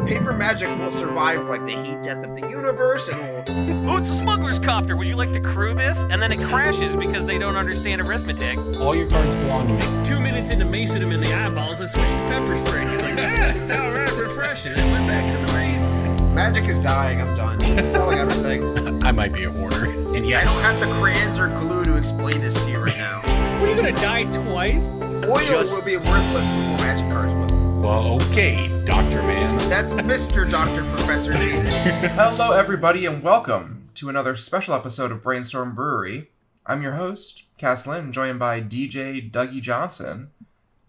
paper magic will survive like the heat death of the universe, and will... Oh, it's a smuggler's copter. Would you like to crew this? And then it crashes because they don't understand arithmetic. All your cards belong to me. 2 minutes into macing him in the eyeballs, I switched to pepper spray. He's like, it's all right, refreshing. And went back to the mace. Magic is dying. I'm done. Selling everything. I might be a hoarder. And yes, I don't have the crayons or glue to explain this to you right now. What, are you gonna die twice? Oil will be worthless before magic cards will. Well, okay, Dr. Man. That's Mr. Dr. Professor Jason. Hello, everybody, and welcome to another special episode of Brainstorm Brewery. I'm your host, Cass Lynn, joined by DJ Dougie Johnson,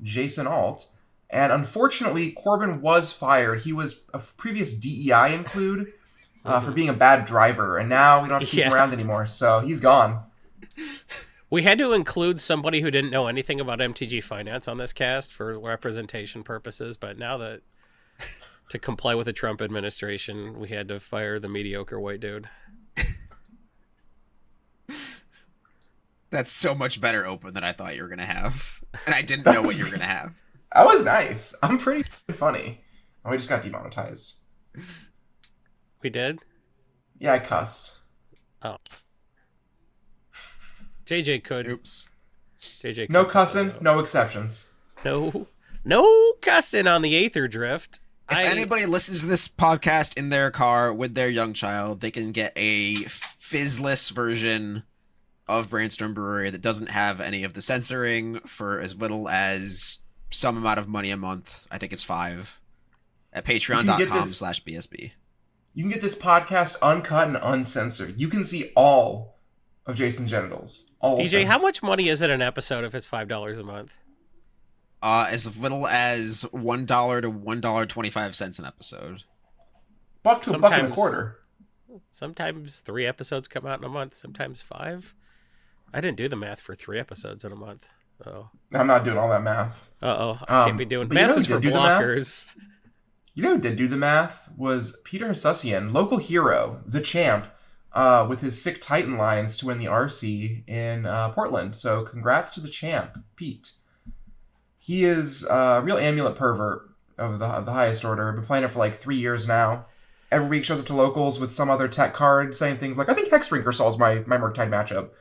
Jason Alt, and unfortunately, Corbin was fired. He was a previous DEI include for being a bad driver, and now we don't have to keep him around anymore, so he's gone. We had to include somebody who didn't know anything about MTG finance on this cast for representation purposes, but now that to comply with the Trump administration, we had to fire the mediocre white dude. That's so much better open than I thought you were going to have. And I didn't know what you were going to have. That was nice. I'm pretty funny. Oh, we just got demonetized. We did? Yeah, I cussed. Oh. JJ could. Oops. JJ No could, cussing, no exceptions. No cussing on the Aether Drift. If anybody listens to this podcast in their car with their young child, they can get a fizzless version of Brainstorm Brewery that doesn't have any of the censoring for as little as some amount of money a month. I think it's $5 at patreon.com/BSB. You can get this podcast uncut and uncensored. You can see all of Jason's genitals. All of DJ, them. how much money is it an episode if it's $5 a month? As little as $1 to $1.25 an episode. Buck to a buck and a quarter. Sometimes 3 episodes come out in a month, sometimes 5. I didn't do the math for 3 episodes in a month. Oh, I'm not doing all that math. I can't be doing but you know math who is for did do the math? blockers. You know who did do the math was Peter Hasusian, local hero, the champ, with his sick Titan lines to win the RC in Portland. So congrats to the champ, Pete. He is a real amulet pervert of the highest order. I've been playing it for like 3 years now. Every week shows up to locals with some other tech card saying things like, I think Hex Drinker solves my Murktide matchup.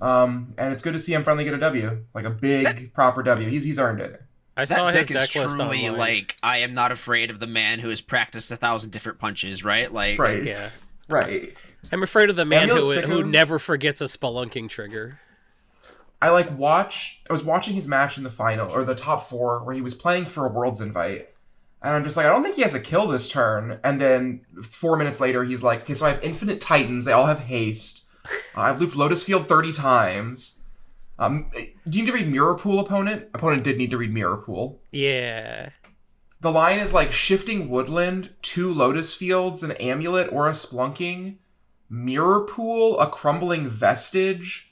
And it's good to see him finally get a W, like a big, proper W. He's earned it. I saw That his deck is deck list truly online. like, I am not afraid of the man who has practiced 1,000 different punches, right? Like, Right. Yeah. Right. I'm afraid of the man who Amulet sickos. never forgets a spelunking trigger. I was watching his match in the final, or the top 4, where he was playing for a Worlds invite. And I'm just like, I don't think he has a kill this turn. And then 4 minutes later, he's like, okay, so I have infinite Titans. They all have haste. I've looped Lotus Field 30 times. Do you need to read Mirror Pool, opponent? Opponent did need to read Mirror Pool. Yeah. The line is like Shifting Woodland, 2 Lotus Fields, an Amulet, or a Splunking, Mirror Pool, a Crumbling Vestige,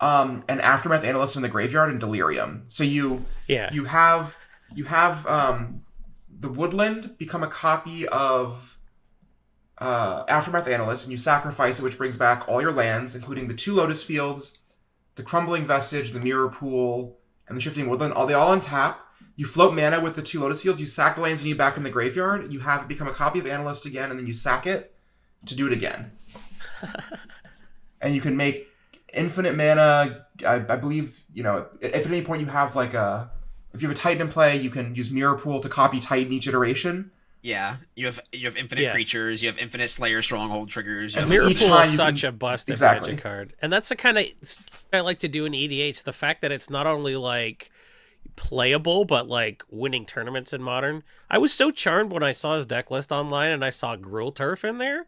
an Aftermath Analyst in the Graveyard, and Delirium. So you have the Woodland become a copy of Aftermath Analyst, and you sacrifice it, which brings back all your lands, including the 2 Lotus Fields, the Crumbling Vestige, the Mirror Pool, and the Shifting Woodland. They all untap. You float mana with the 2 Lotus Fields, you sack the lands and you back in the graveyard, you have it become a copy of Analyst again, and then you sack it to do it again. And you can make infinite mana, I believe, if at any point you have if you have a Titan in play, you can use Mirror Pool to copy Titan each iteration. yeah, you have infinite creatures, you have infinite Slayer Stronghold triggers. You have Mirror each Pool time is you such can- a busted Exactly. Magic card. And that's the kind of I like to do in EDH. The fact that it's not only like playable, but like winning tournaments in Modern. I was so charmed when I saw his deck list online and I saw Gruul Turf in there.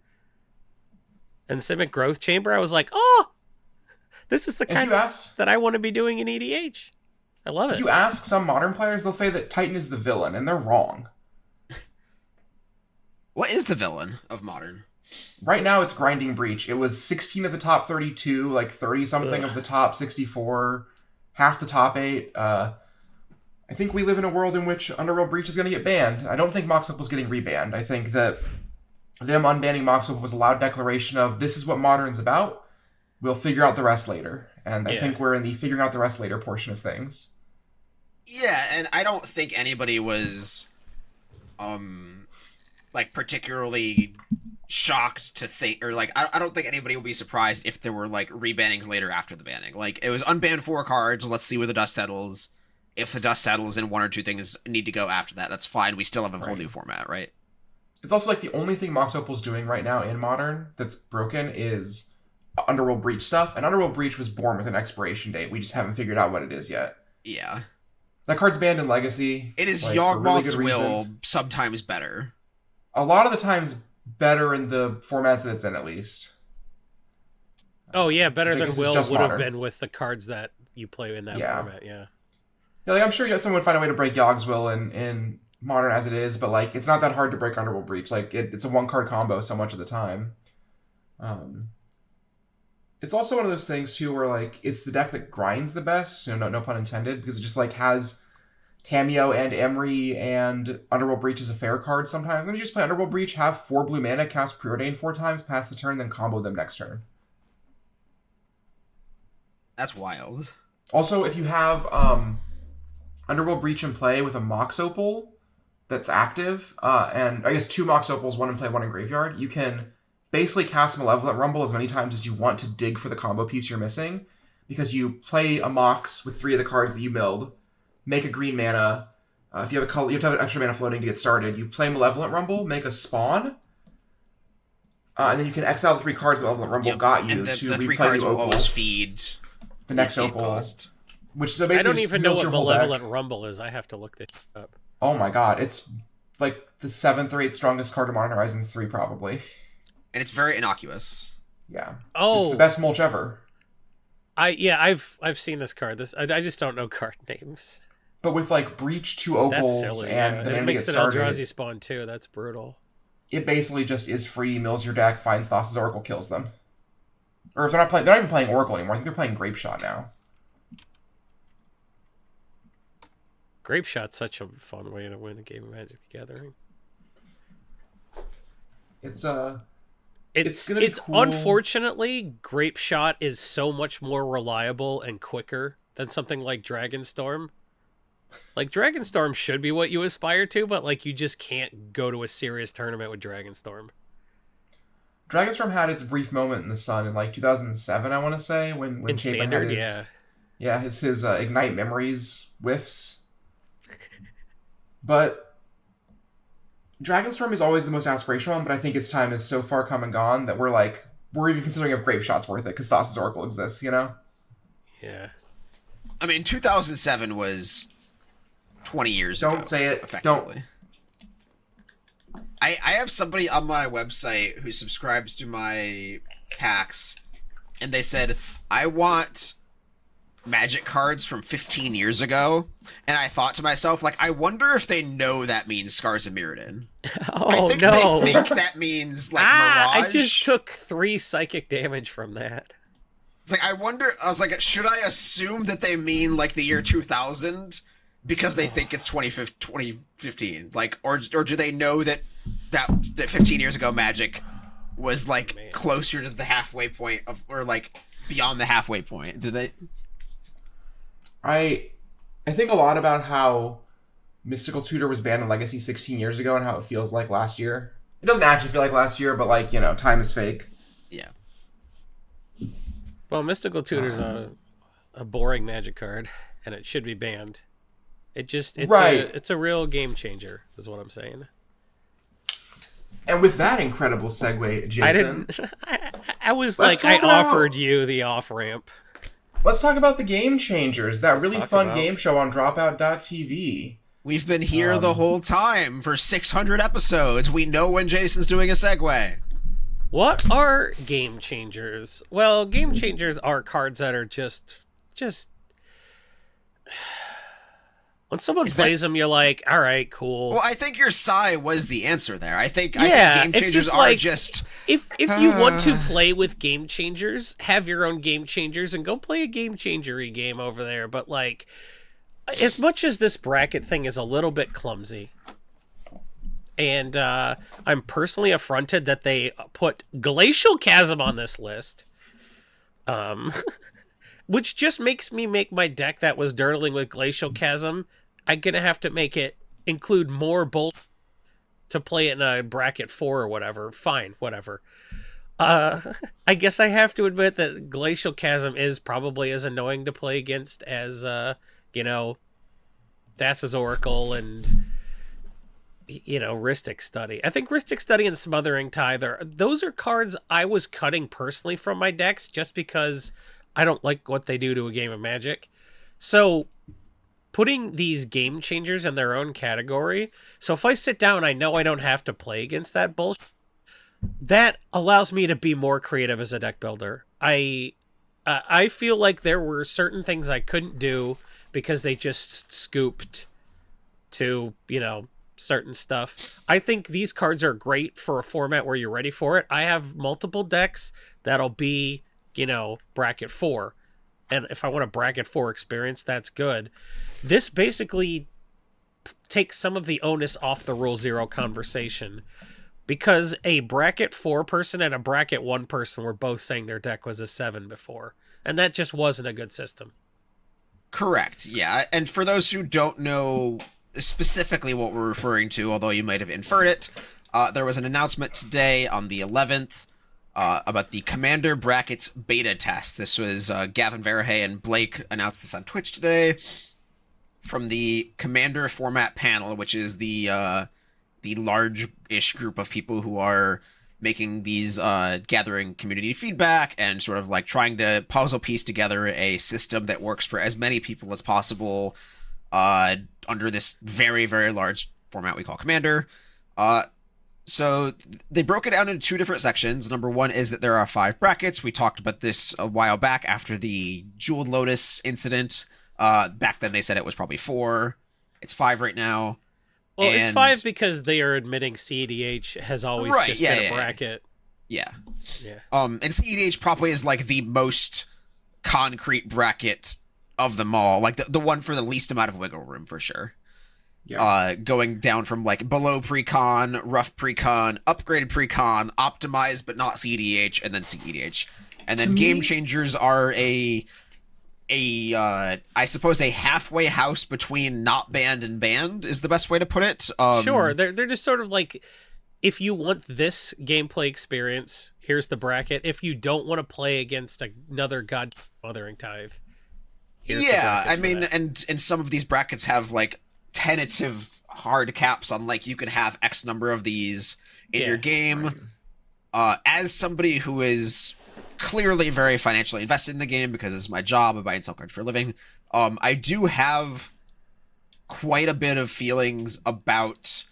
And Simic Growth Chamber. I was like, oh, this is the kind that I want to be doing in EDH. I love it. If you ask some Modern players, they'll say that Titan is the villain, and they're wrong. What is the villain of Modern? Right now, it's Grinding Breach. It was 16 of the top 32, like 30-something of the top 64, half the top 8. I think we live in a world in which Underworld Breach is going to get banned. I don't think Mox Opal's getting rebanned. I think that them unbanning Mox Opal was a loud declaration of, this is what Modern's about. We'll figure out the rest later. And I think we're in the figuring out the rest later portion of things. Yeah, and I don't think anybody was like particularly shocked to think, or like I don't think anybody will be surprised if there were like rebannings later after the banning. Like it was unbanned 4 cards. Let's see where the dust settles. If the dust settles and 1 or 2 things need to go after that, that's fine. We still have a whole new format, right? It's also like the only thing Mox Opal's doing right now in Modern that's broken is Underworld Breach stuff, and Underworld Breach was born with an expiration date. We just haven't figured out what it is yet. Yeah. That card's banned in Legacy. It is like, for a really Yawgmoth's good Will, reason. sometimes better. A lot of the times better in the formats that it's in, at least. Oh yeah, better Which I than guess is Will just would have Modern. been with the cards that you play in that format. Yeah. Yeah, like, I'm sure someone would find a way to break Yogg's Will in Modern as it is, but like it's not that hard to break Underworld Breach. Like it's a 1-card combo so much of the time. It's also one of those things too where like it's the deck that grinds the best, no pun intended, because it just like has Tameo and Emery and Underworld Breach is a fair card sometimes. And you just play Underworld Breach, have 4 blue mana, cast Preordain 4 times, pass the turn, then combo them next turn. That's wild. Also, if you have Underworld Breach in play with a Mox Opal that's active, and I guess 2 Mox Opals, 1 in play, 1 in graveyard, you can basically cast Malevolent Rumble as many times as you want to dig for the combo piece you're missing, because you play a Mox with 3 of the cards that you milled, make a green mana. If you have a color, you have to have an extra mana floating to get started. You play Malevolent Rumble, make a spawn, and then you can exile the 3 cards that Malevolent Rumble got you and the to 3 replay cards the will Opal, always feed the next escape Opal, cost. which so I basically don't just even know mills what your whole deck. Malevolent Rumble is. I have to look this up. Oh my god, it's like the 7th or 8th strongest card in Modern Horizons 3, probably. And it's very innocuous. Yeah. Oh, It's the best mulch ever. I've seen this card. I just don't know card names. But with like Breach, 2 That's Opals, silly. and Yeah. the It mana to makes get an started, Eldrazi spawn too. That's brutal. it basically just is free, mills your deck, finds Thassa's Oracle, kills them. Or if they're not even playing Oracle anymore. I think they're playing Grape Shot now. Grape Shot's such a fun way to win a game of Magic the Gathering. It's It's gonna be cool. Unfortunately, Grape Shot is so much more reliable and quicker than something like Dragonstorm. Like Dragonstorm should be what you aspire to, but like you just can't go to a serious tournament with Dragonstorm. Dragonstorm had its brief moment in the sun in like 2007, I want to say, when In Chapin standard, had his Ignite Memories whiffs. But Dragonstorm is always the most aspirational one, but I think its time is so far come and gone that we're even considering if Grape Shot's worth it because Thassa's Oracle exists, you know? Yeah. I mean, 2007 was 20 years ago. Don't say it. Effectively. I have somebody on my website who subscribes to my packs, and they said, I want Magic cards from 15 years ago, and I thought to myself, like, I wonder if they know that means Scars of Mirrodin. Oh, I think no. they think that means, like, I Mirage. just took 3 psychic damage from that. It's like, I was like, should I assume that they mean, like, the year 2000? Because they think it's 2015. Like, or do they know that 15 years ago Magic was, like, closer to the halfway point of, or, like, beyond the halfway point? Do they... I think a lot about how Mystical Tutor was banned in Legacy 16 years ago and how it feels like last year. It doesn't actually feel like last year, but like, time is fake. Yeah. Well, Mystical Tutor's a boring Magic card, and it should be banned. It's a real game changer, is what I'm saying. And with that incredible segue, Jason, I was Let's like, I talk about- offered you the off ramp. let's talk about the Game Changers, that really talk fun about- game show on Dropout.tv. We've been here the whole time for 600 episodes. We know when Jason's doing a segue. What are game changers? Well, game changers are cards that are just when someone plays them, you're like, all right, cool. Well, I think your sigh was the answer there. I think Yeah, game it's changers just are like- just... If you want to play with game changers, have your own game changers and go play a game changery game over there. But like, as much as this bracket thing is a little bit clumsy, and I'm personally affronted that they put Glacial Chasm on this list, which just makes me make my deck that was dirtling with Glacial Chasm. I'm gonna have to make it include more bolt to play it in a bracket 4 or whatever, fine, whatever. I guess I have to admit that Glacial Chasm is probably as annoying to play against as, Thassa's Oracle and, Rhystic Study. I think Rhystic Study and Smothering Tithe, those are cards I was cutting personally from my decks just because I don't like what they do to a game of Magic. So putting these game changers in their own category, so if I sit down, I know I don't have to play against that bullshit. That allows me to be more creative as a deck builder. I feel like there were certain things I couldn't do because they just scooped to, certain stuff. I think these cards are great for a format where you're ready for it. I have multiple decks that'll be, bracket 4. And if I want a bracket 4 experience, that's good. This basically takes some of the onus off the Rule 0 conversation. Because a bracket 4 person and a bracket 1 person were both saying their deck was a 7 before. And that just wasn't a good system. Correct, yeah. And for those who don't know specifically what we're referring to, although you might have inferred it, there was an announcement today on the 11th about the Commander Brackets beta test. This was Gavin Verhey and Blake announced this on Twitch today from the Commander format panel, which is the large-ish group of people who are making these, gathering community feedback and sort of like trying to puzzle piece together a system that works for as many people as possible under this very, very large format we call Commander. So they broke it down into 2 different sections. Number 1 is that there are 5 brackets. We talked about this a while back after the Jeweled Lotus incident. Back then they said it was probably 4. It's 5 right now. Well, it's 5 because they are admitting CEDH has always just been a bracket. Yeah. Yeah. And CEDH probably is like the most concrete bracket of them all. Like the one for the least amount of wiggle room for sure. Yeah. Going down from like below pre-con, rough pre-con, upgraded pre-con, optimized but not CEDH, and then CEDH. And then game changers are I suppose a halfway house between not banned and banned is the best way to put it. Sure, they're just sort of like, if you want this gameplay experience, here's the bracket. If you don't want to play against another god Mothering Tithe, yeah, I mean, and some of these brackets have like tentative hard caps on like you can have X number of these in your game. As somebody who is clearly very financially invested in the game because it's my job, I buy and sell cards for a living, I do have quite a bit of feelings about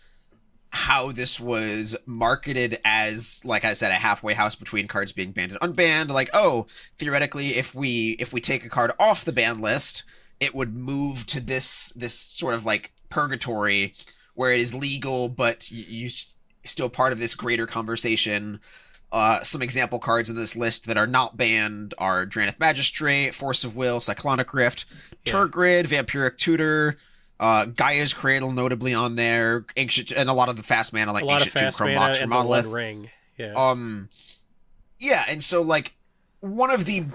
how this was marketed as, like I said, a halfway house between cards being banned and unbanned. Like, oh, theoretically, if we take a card off the ban list, it would move to this sort of like purgatory where it is legal, but you still part of this greater conversation. Some example cards in this list that are not banned are Drannith Magistrate, Force of Will, Cyclonic Rift, Turgid, Vampiric Tutor, Gaia's Cradle notably on there, Ancient, and a lot of the fast mana like Ancient Tomb, Chrome Mox, and Monolith. the One Ring. Yeah. Yeah, and so like one of the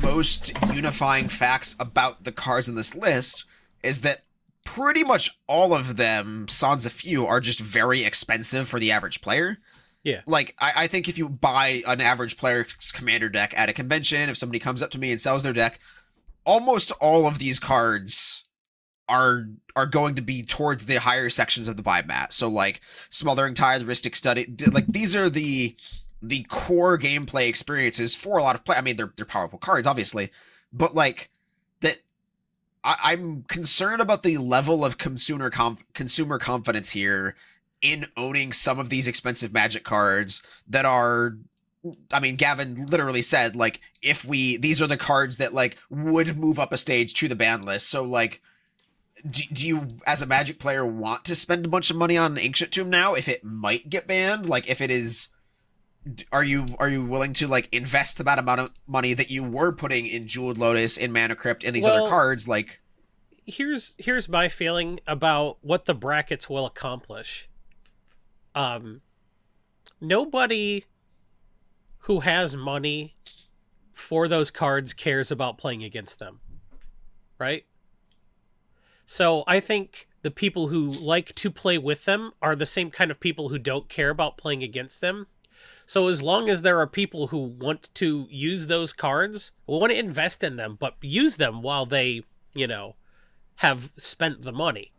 most unifying facts about the cards in this list is that pretty much all of them, sans a few, are just very expensive for the average player. Yeah. Like, I think if you buy an average player's Commander deck at a convention, if somebody comes up to me and sells their deck, almost all of these cards are going to be towards the higher sections of the buy mat. So, like, Smothering Tithe, Rhystic Study, like, these are the core gameplay experiences for a lot of play. I mean, they're powerful cards, obviously, but, like, that I'm concerned about the level of consumer confidence here in owning some of these expensive Magic cards that are, I mean, Gavin literally said, like, these are the cards that, like, would move up a stage to the ban list. So, like, do you, as a Magic player, want to spend a bunch of money on Ancient Tomb now if it might get banned? Like, if it is, are you willing to, like, invest that amount of money that you were putting in Jeweled Lotus, in Mana Crypt, and these other cards? Like, here's my feeling about what the brackets will accomplish. Nobody who has money for those cards cares about playing against them, right? So I think the people who like to play with them are the same kind of people who don't care about playing against them. So as long as there are people who want to use those cards, want to invest in them, but use them while they, have spent the money,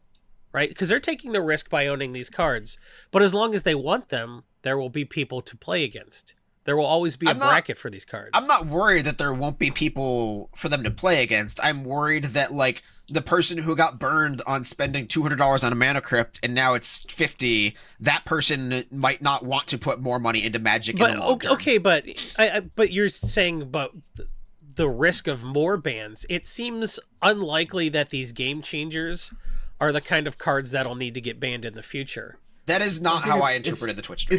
right? Because they're taking the risk by owning these cards. But as long as they want them, there will be people to play against. There will always be a bracket for these cards. I'm not worried that there won't be people for them to play against. I'm worried that, like, the person who got burned on spending $200 on a Mana Crypt and now it's $50, that person might not want to put more money into Magic in the long term. Okay, but you're saying about the risk of more bans. It seems unlikely that these game changers are the kind of cards that'll need to get banned in the future. That is not how I interpreted the Twitch stream.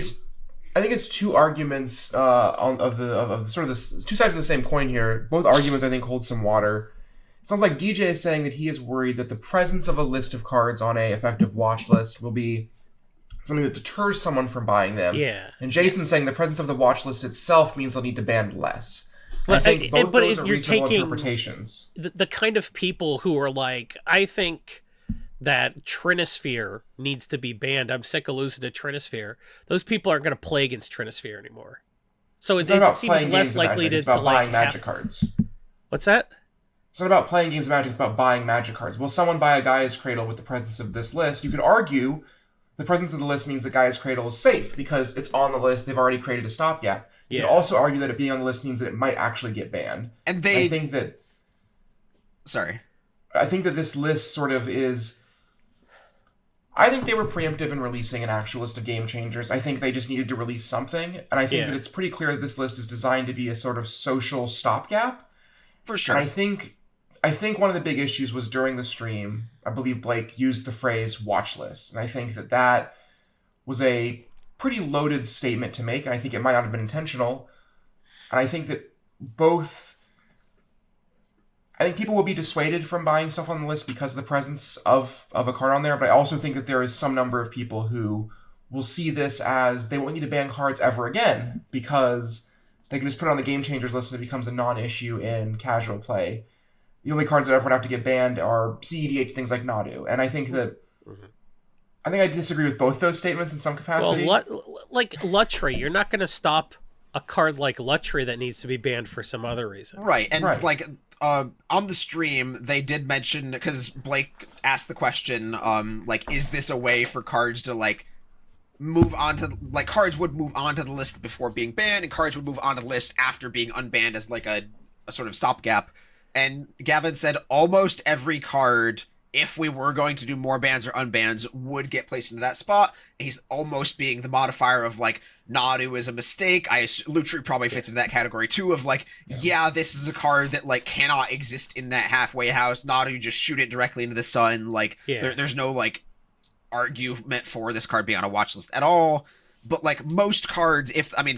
I think it's two arguments of the two sides of the same coin here. Both arguments, I think, hold some water. It sounds like DJ is saying that he is worried that the presence of a list of cards on a effective watch list will be something that deters someone from buying them. Yeah. And Jason's saying the presence of the watch list itself means they'll need to ban less. I think both those are reasonable interpretations. The kind of people who are like, I think that Trinisphere needs to be banned. I'm sick of losing to Trinisphere. Those people aren't going to play against Trinisphere anymore. So it seems less likely to... It's about buying Magic cards. What's that? It's not about playing games of Magic, it's about buying Magic cards. Will someone buy a Gaia's Cradle with the presence of this list? You could argue the presence of the list means that Gaia's Cradle is safe because it's on the list, they've already created a stopgap. You could also argue that it being on the list means that it might actually get banned. And I think that... Sorry. I think that this list sort of is... I think they were preemptive in releasing an actual list of game changers. I think they just needed to release something. And I think that it's pretty clear that this list is designed to be a sort of social stopgap. For sure. And I think one of the big issues was during the stream, I believe Blake used the phrase watch list. And I think that was a pretty loaded statement to make. And I think it might not have been intentional. And I think that I think people will be dissuaded from buying stuff on the list because of the presence of a card on there, but I also think that there is some number of people who will see this as they won't need to ban cards ever again because they can just put it on the Game Changers list and it becomes a non-issue in casual play. The only cards that ever would have to get banned are CEDH, things like Nadu. And I think I disagree with both those statements in some capacity. Well, like Lutri, you're not going to stop a card like Lutri that needs to be banned for some other reason. Right, and on the stream, they did mention, because Blake asked the question, is this a way for cards to, move on to, cards would move on to the list before being banned, and cards would move on to the list after being unbanned as, a sort of stopgap. And Gavin said almost every card, if we were going to do more bans or unbans, would get placed into that spot. He's almost being the modifier of, Nadu is a mistake. Lutri probably fits into that category too of this is a card that cannot exist in that halfway house. Nadu, just shoot it directly into the sun. There's no argument for this card being on a watch list at all. But most cards,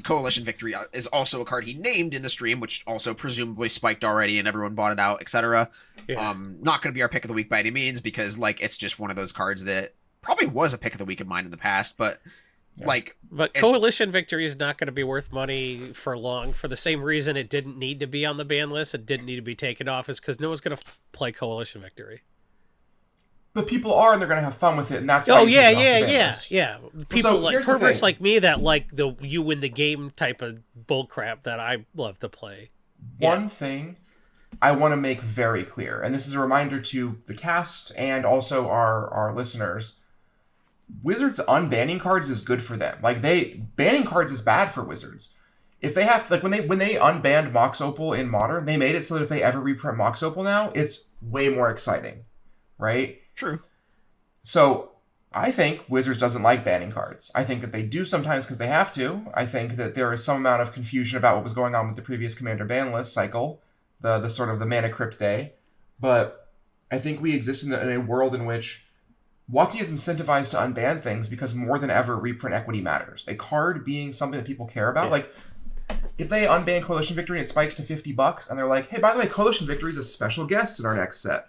Coalition Victory is also a card he named in the stream, which also presumably spiked already and everyone bought it out, etc. Yeah. Not going to be our pick of the week by any means because it's just one of those cards that probably was a pick of the week of mine in the past, but Coalition Victory is not going to be worth money for long for the same reason it didn't need to be on the ban list. It didn't need to be taken off is because no one's going to play Coalition Victory. But people are, and they're going to have fun with it, and that's why yeah. People perverts like me that the you win the game type of bullcrap that I love to play. One thing I want to make very clear, and this is a reminder to the cast and also our listeners, Wizards unbanning cards is good for them. Banning cards is bad for Wizards. If they have when they unbanned Mox Opal in Modern, they made it so that if they ever reprint Mox Opal now, it's way more exciting, right? True. So I think Wizards doesn't like banning cards. I think that they do sometimes because they have to. I think that there is some amount of confusion about what was going on with the previous Commander ban list cycle, the sort of the Mana Crypt day. But I think we exist in a world in which WotC is incentivized to unban things because more than ever reprint equity matters. A card being something that people care about. If they unban Coalition Victory and it spikes to $50 and they're like, hey, by the way, Coalition Victory is a special guest in our next set.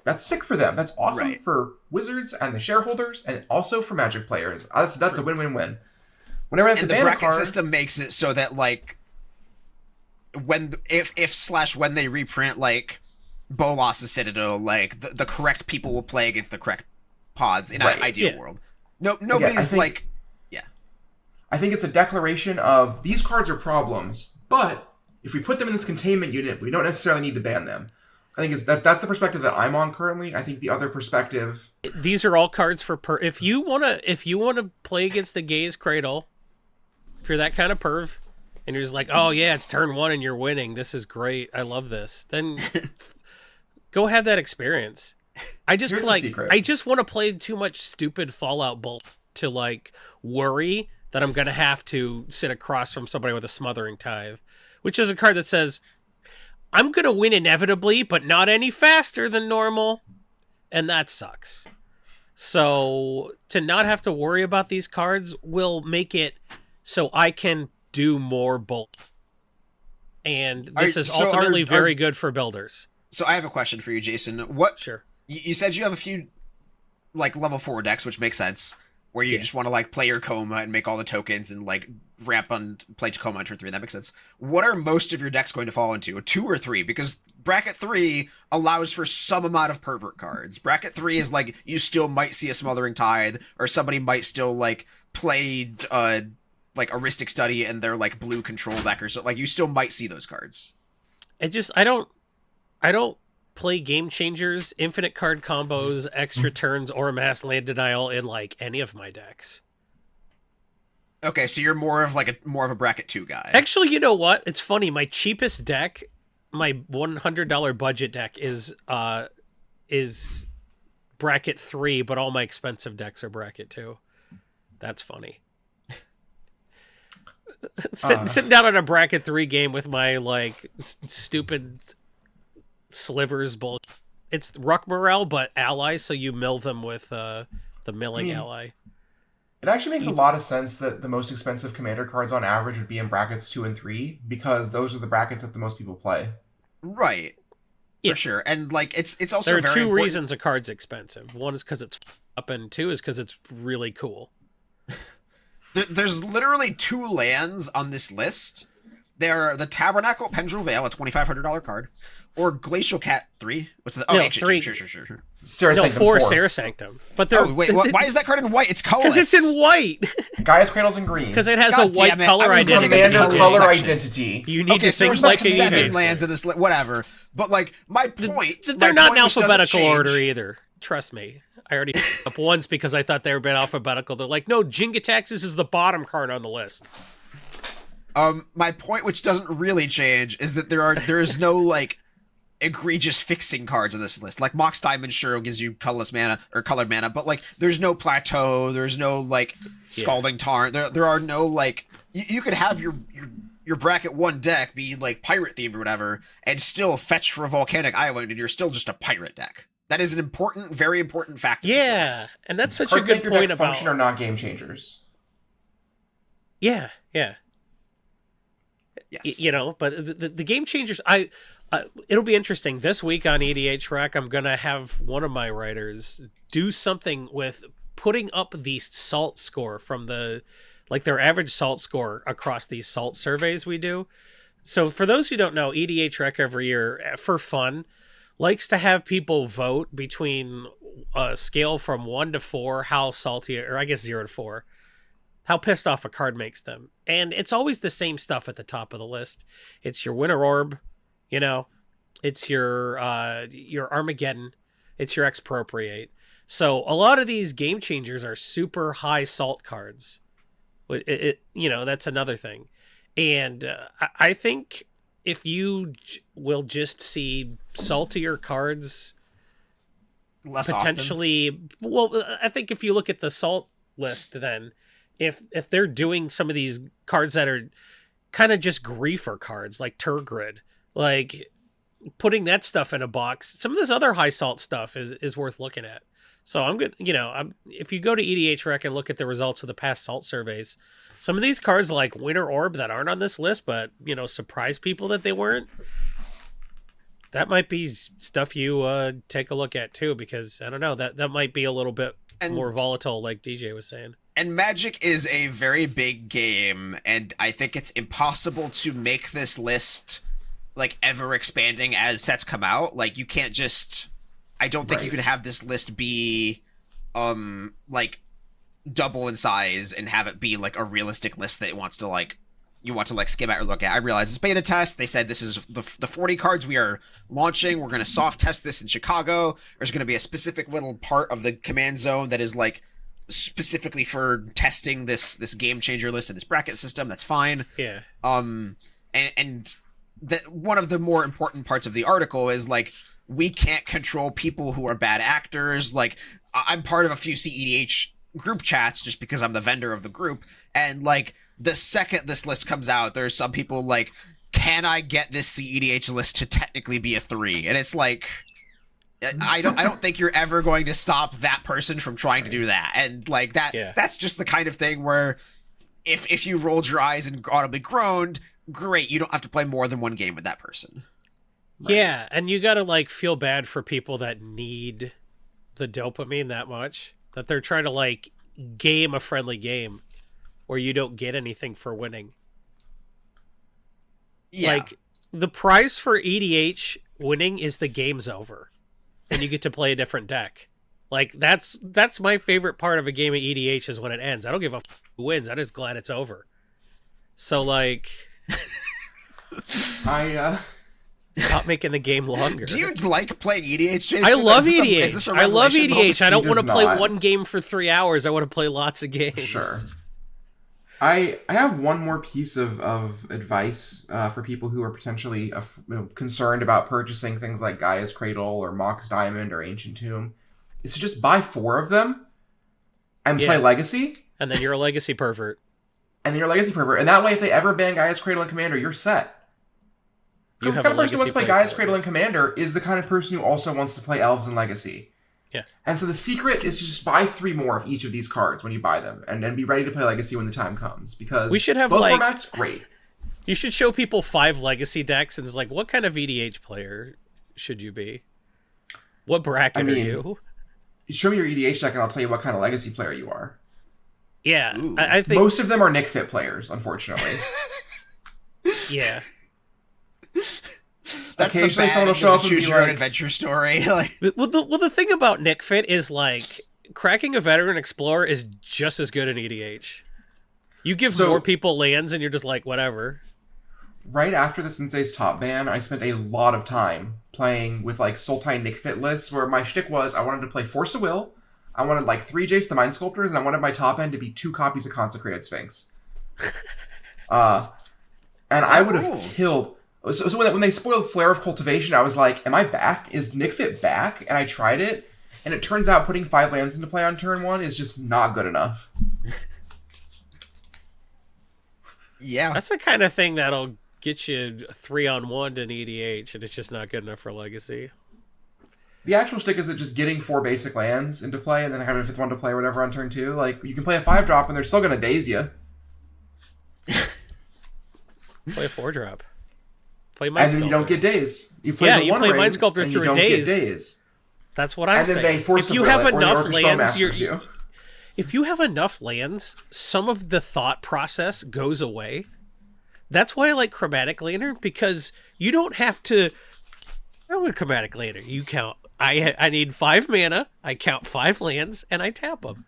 That's sick for them. That's awesome for Wizards and the shareholders and also for Magic players. That's a win-win-win. Whenever I have to ban a card... the bracket system makes it so that, when they reprint, Bolas's Citadel, the correct people will play against the correct pods in Right. an ideal Yeah. world. Nobody's think- like, I think it's a declaration of these cards are problems, but if we put them in this containment unit, we don't necessarily need to ban them. I think that's the perspective that I'm on currently. I think the other perspective, These are all cards for if you wanna play against the Gaze Cradle, if you're that kind of perv, and you're just like, oh yeah, it's turn 1 and you're winning. This is great. I love this. Then go have that experience. I just Here's the like secret. I just want to play too much stupid Fallout bull to like worry that I'm gonna have to sit across from somebody with a Smothering Tithe, which is a card that says I'm gonna win inevitably, but not any faster than normal, and that sucks. So to not have to worry about these cards will make it so I can do more bulk. And this is ultimately very good for builders. So I have a question for you, Jason. What? Sure. You said you have a few like level 4 decks, which makes sense, where you just want to like play your Coma and make all the tokens and like ramp on play Tacoma on turn 3. That makes sense. What are most of your decks going to fall into? A 2 or 3? Because bracket 3 allows for some amount of pervert cards. Bracket 3 is like you still might see a Smothering Tithe, or somebody might still like play like Heuristic Study and their like blue control deck, or so like you still might see those cards. I don't play Game Changers, infinite card combos, extra turns, or mass land denial in like any of my decks. Okay, so you're more of a bracket 2 guy. Actually, you know what? It's funny. My cheapest deck, my $100 budget deck is bracket 3, but all my expensive decks are bracket 2. That's funny. Sitting down on a bracket 3 game with my like stupid slivers bull. It's Ruck Morel, but allies, so you mill them with the milling ally. it actually makes a lot of sense that the most expensive commander cards on average would be in brackets 2 and 3, because those are the brackets that the most people play. Right. Yeah. For sure. And like it's also There are very two important. reasons a card's expensive. One is because it's up, and 2 is because it's really cool. There's literally 2 lands on this list. They're the Tabernacle Pendrel Veil, a $2,500 card, or Glacial Cat 3. What's the? Oh, No, yeah, 3. Sure. Sarah No, Sanctum 4 4. Sarah Sanctum. But they're Oh wait, why is that card in white? It's colorless. because it's in white. Gaia's Cradle's in green. Because it has God a white damn it, color I was looking identity. at the Commander colors color section. identity. You need Okay, to so think there's like like a 7 unit. lands in this whatever. But like my point, They're not in which doesn't alphabetical change- order either. Trust me. I already up once because I thought they were been alphabetical. They're like, no, Jinga Taxes is the bottom card on the list. My point, which doesn't really change, is that there is no like egregious fixing cards on this list. Like Mox Diamond sure gives you colorless mana or colored mana, but like there's no Plateau, there's no like Scalding Tarn. There are no like you could have your bracket 1 deck be like pirate themed or whatever, and still fetch for a volcanic island, and you're still just a pirate deck. That is an important, very important fact. Yeah, and that's such Cards a good make your point deck about. function are not game changers. Yeah. Yes. You know, but the game changers, it'll be interesting. This week on EDH Rec, I'm going to have one of my writers do something with putting up the salt score from their average salt score across these salt surveys we do. So for those who don't know, EDH Rec every year, for fun, likes to have people vote between a scale from 1 to 4, how salty, or I guess 0 to 4, how pissed off a card makes them. And it's always the same stuff at the top of the list. It's your Winter Orb, you know, it's your Armageddon, it's your Expropriate. So a lot of these game changers are super high salt cards. You know, that's another thing. And I think if you will just see saltier cards Less potentially, well, I think if you look at the salt list, then if they're doing some of these cards that are kind of just griefer cards like Turgrid, like putting that stuff in a box, some of this other high salt stuff is worth looking at. So I'm good. You know, if you go to EDH Rec and look at the results of the past salt surveys, some of these cards like Winter Orb that aren't on this list, but you know, surprise people that they weren't. That might be stuff you take a look at too, because I don't know, that might be a little bit more volatile, like DJ was saying. And Magic is a very big game, and I think it's impossible to make this list like ever expanding as sets come out. Like you can't just. I don't think you can have this list be like double in size and have it be like a realistic list that it wants to like you want to like skim out or look at. I realize it's beta test. They said this is the 40 cards we are launching. We're going to soft test this in Chicago. There's going to be a specific little part of the command zone that is like specifically for testing this game changer list and this bracket system. That's fine. Yeah. And one of the more important parts of the article is like we can't control people who are bad actors. Like I'm part of a few CEDH group chats just because I'm the vendor of the group, and like the second this list comes out, there's some people like, can I get this CEDH list to technically be a 3? And it's like, I don't think you're ever going to stop that person from trying to do that. And like that's just the kind of thing where if you rolled your eyes and audibly groaned, great, you don't have to play more than one game with that person. Right. Yeah, and you gotta like feel bad for people that need the dopamine that much, that they're trying to like game a friendly game where you don't get anything for winning. Yeah. Like the prize for EDH winning is the game's over and you get to play a different deck. Like that's my favorite part of a game of EDH is when it ends. I don't give a who wins. I'm just glad it's over. So like stop making the game longer. Do you like playing EDH, Jason? I love Is EDH. this a I love revelation? EDH. I don't want to play not. one game for 3 hours. I want to play lots of games. Sure. I have one more piece of advice for people who are potentially concerned about purchasing things like Gaia's Cradle or Mox Diamond or Ancient Tomb, is to just buy 4 of them and play Legacy. And then you're a Legacy pervert. And that way, if they ever ban Gaia's Cradle and Commander, you're set. You The have kind a of person who wants to play Legacy Gaia's playset. Cradle and Commander is the kind of person who also wants to play Elves and Legacy. Yeah. And so the secret is to just buy 3 more of each of these cards when you buy them, and then be ready to play Legacy when the time comes. Because We should have, both like- formats, great. You should show people 5 Legacy decks and it's like, what kind of EDH player should you be? What bracket are you? Show me your EDH deck, and I'll tell you what kind of Legacy player you are. Yeah, Ooh. I think Most of them are Nick Fit players, unfortunately. yeah. That's the Occasionally bad someone will end of show the up and choose be your own like- adventure story. Like, Well, the thing about Nick Fit is like cracking a veteran explorer is just as good in EDH. You give So- more people lands and you're just like, whatever. Right after the Sensei's top ban, I spent a lot of time playing with like Sultai Nick Fit lists where my shtick was I wanted to play Force of Will, I wanted like 3 Jace the Mind Sculptors, and I wanted my top end to be 2 copies of Consecrated Sphinx. And I would have rules. killed. So when they spoiled Flare of Cultivation, I was like, am I back? Is Nick Fit back? And I tried it, and it turns out putting 5 lands into play on turn 1 is just not good enough. yeah. That's the kind of thing that'll get you 3-on-1 in EDH, and it's just not good enough for Legacy. The actual shtick is that just getting 4 basic lands into play and then having a 5th one to play or whatever on turn 2. Like, you can play a 5-drop and they're still going to daze you. Play a 4-drop. Play And Mind then you don't Sculptor. get dazed. You play Yeah, the you one play ring, Mind Sculptor and through you a don't get daze. dazed. That's what I'm And then saying. they force If you will have it, or the enough Orchestra lands, masters you. if you have enough lands, some of the thought process goes away. That's why I like Chromatic Lantern, because you don't have to. I'm a Chromatic Lantern. You count. I need 5 mana. I count 5 lands, and I tap them,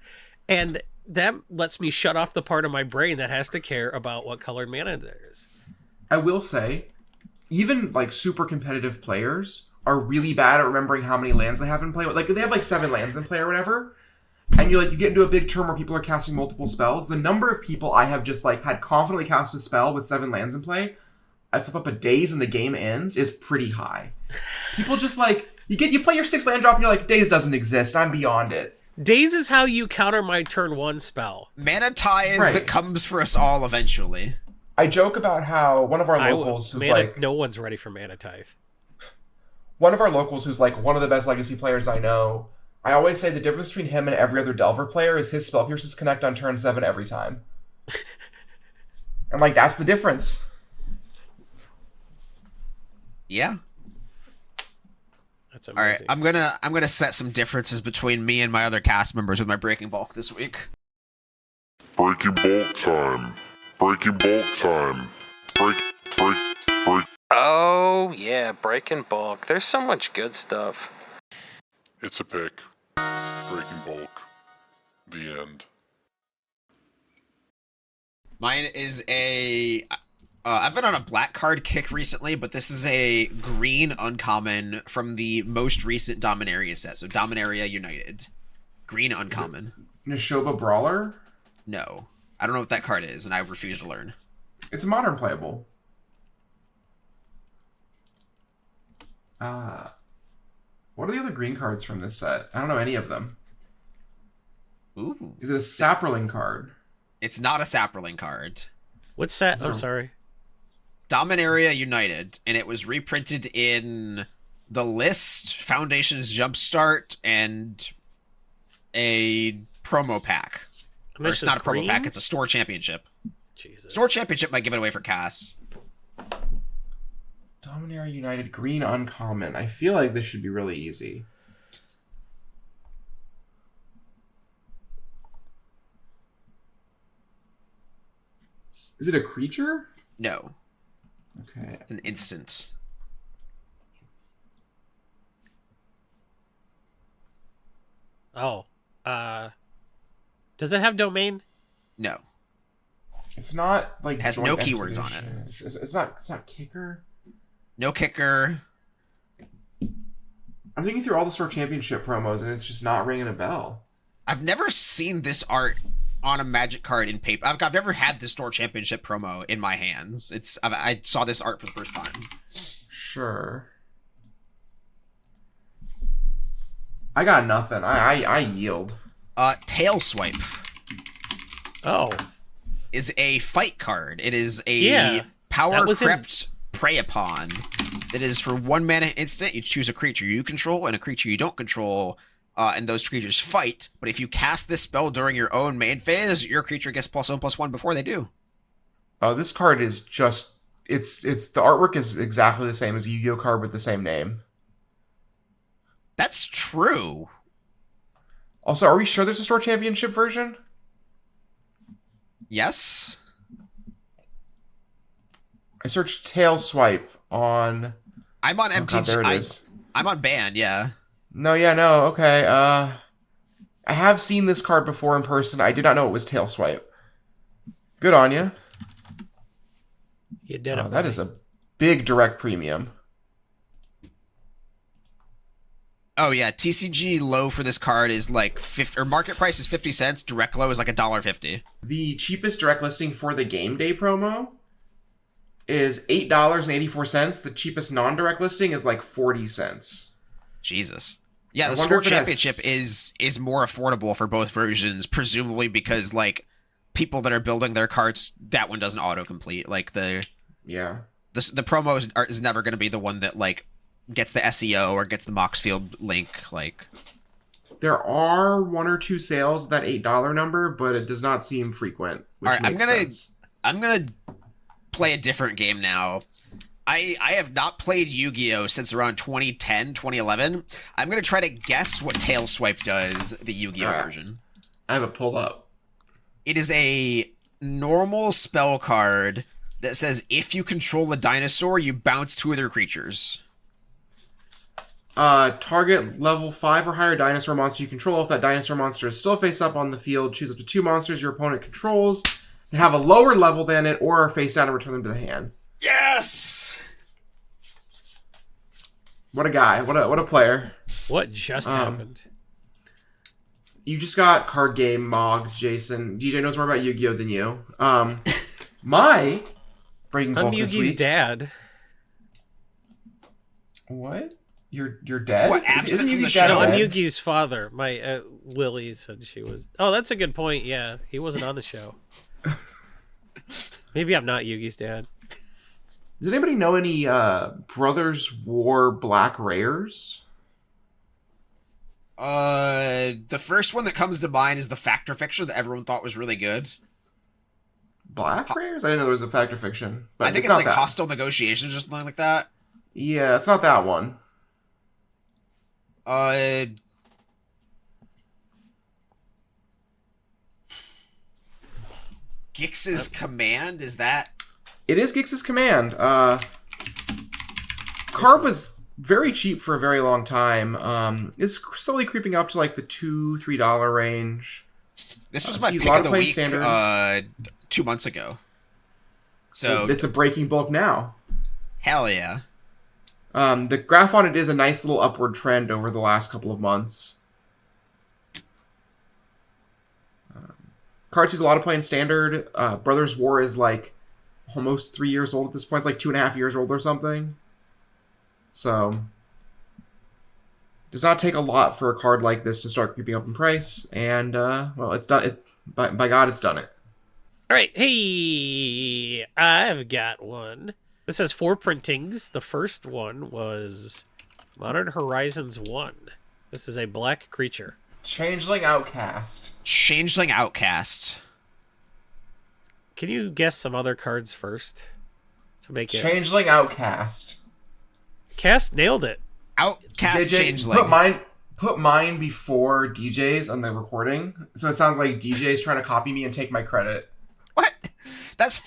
and that lets me shut off the part of my brain that has to care about what colored mana there is. I will say, even like super competitive players are really bad at remembering how many lands they have in play. Like they have like 7 lands in play or whatever, and you get into a big turn where people are casting multiple spells. The number of people I have just like had confidently cast a spell with 7 lands in play, I flip up a daze and the game ends, is pretty high. People just like you play your 6 land drop and you're like, daze doesn't exist. I'm beyond it. Daze is how you counter my turn 1 spell. Mana Tithe Right. that comes for us all eventually. I joke about how one of our locals who's like no one's ready for Mana Tithe. one of our locals who's like one of the best Legacy players I know. I always say the difference between him and every other Delver player is his Spell Pierces connect on turn 7 every time. And like that's the difference. Yeah. That's All right. amazing. I'm gonna set some differences between me and my other cast members with my breaking bulk this week. Breaking bulk time. Breaking bulk time. Break. Oh, yeah, Breaking Bulk. There's so much good stuff. It's a pick. Breaking bulk. The end. Mine is a. I've been on a black card kick recently, but this is a green uncommon from the most recent Dominaria set. So Dominaria United. Green uncommon. Neshoba Brawler? No. I don't know what that card is, and I refuse to learn. It's a modern playable. What are the other green cards from this set? I don't know any of them. Ooh. Is it a Saproling card? It's not a Saproling card. What's that? I'm sorry. Dominaria United, and it was reprinted in the List, Foundation's Jumpstart, and a promo pack. Or it's not a promo pack, it's a store championship. Jesus. Store championship might give it away for Cass. Dominaria United green uncommon. I feel like this should be really easy. Is it a creature? No. Okay. It's an instant. Oh. Does it have domain? No. It's not like It has joint no keywords on it. expedition. It's not kicker. No kicker. I'm thinking through all the store championship promos and it's just not ringing a bell. I've never seen this art on a Magic card in paper. I've never had the store championship promo in my hands. I saw this art for the first time. Sure. I got nothing. I yield. Tail Swipe Oh. is a fight card. It is a power that was crept prey upon. It is for 1 mana instant. You choose a creature you control and a creature you don't control, and those creatures fight. But if you cast this spell during your own main phase, your creature gets +1/+1 before they do. This card is just it's the artwork is exactly the same as a Yu-Gi-Oh card with the same name. That's true. Also, are we sure there's a store championship version? Yes. I searched Tail Swipe on. I'm on Oh, MTG. God, there it is. I'm on ban. Yeah. No, okay. I have seen this card before in person. I did not know it was Tail Swipe. Good on you. You did it. That is a big direct premium. Oh yeah, TCG low for this card is like 50, or market price is 50 cents. Direct low is like $1.50. The cheapest direct listing for the game day promo is $8.84. The cheapest non-direct listing is like 40 cents. Jesus. Yeah, I the wonder store if it has- championship is more affordable for both versions, presumably because like people that are building their cards, that one doesn't autocomplete. Like the promo is never going to be the one that like gets the SEO or gets the Moxfield link. Like there are 1 or 2 sales at that $8 number, but it does not seem frequent. Which all right, makes sense. I'm gonna play a different game now. I have not played Yu-Gi-Oh since around 2010, 2011. I'm gonna try to guess what Tail Swipe does, the Yu-Gi-Oh All right. version. I have it pulled up. It is a normal spell card that says if you control a dinosaur, you bounce 2 other creatures. Target level 5 or higher dinosaur monster you control. If that dinosaur monster is still face up on the field, choose up to 2 monsters your opponent controls and have a lower level than it or are face down and return them to the hand. Yes! What a guy. What a player. What just happened? You just got card game mogged, Jason. DJ knows more about Yu-Gi-Oh than you. My breaking I'm bulk this Yugi's week. dad. What? You're dead? What, absent Isn't from the Yugi's show? dad No, I'm dead? Yugi's father. My Lily said she was. Oh, that's a good point. Yeah, he wasn't on the show. Maybe I'm not Yugi's dad. Does anybody know any Brothers War Black Rares? The first one that comes to mind is the Factor Fiction that everyone thought was really good. Black Rares? I didn't know there was a Factor Fiction. But I think it's not like that. Hostile Negotiations or something like that. Yeah, it's not that one. Gix's Command, is that? It is Gix's Command. Card was very cheap for a very long time. It's slowly creeping up to like the $2-3 range. This was my sees a pick lot of the playing week standard. 2 months ago. So It's a breaking bulk now. hell yeah. The graph on it is a nice little upward trend over the last couple of months. Card sees a lot of playing standard. Brothers War is like almost 3 years old at this point. It's like 2.5 years old or something. So does not take a lot for a card like this to start creeping up in price. And well, it's done. By God, it's done it. All right, hey, I've got one. This has 4 printings. The first one was Modern Horizons 1. This is a black creature. Changeling Outcast. Changeling Outcast. Can you guess some other cards first to make it? Changeling Outcast. Cast nailed it. Outcast JJ, Changeling. put mine before DJ's on the recording, so it sounds like DJ's trying to copy me and take my credit. What? That's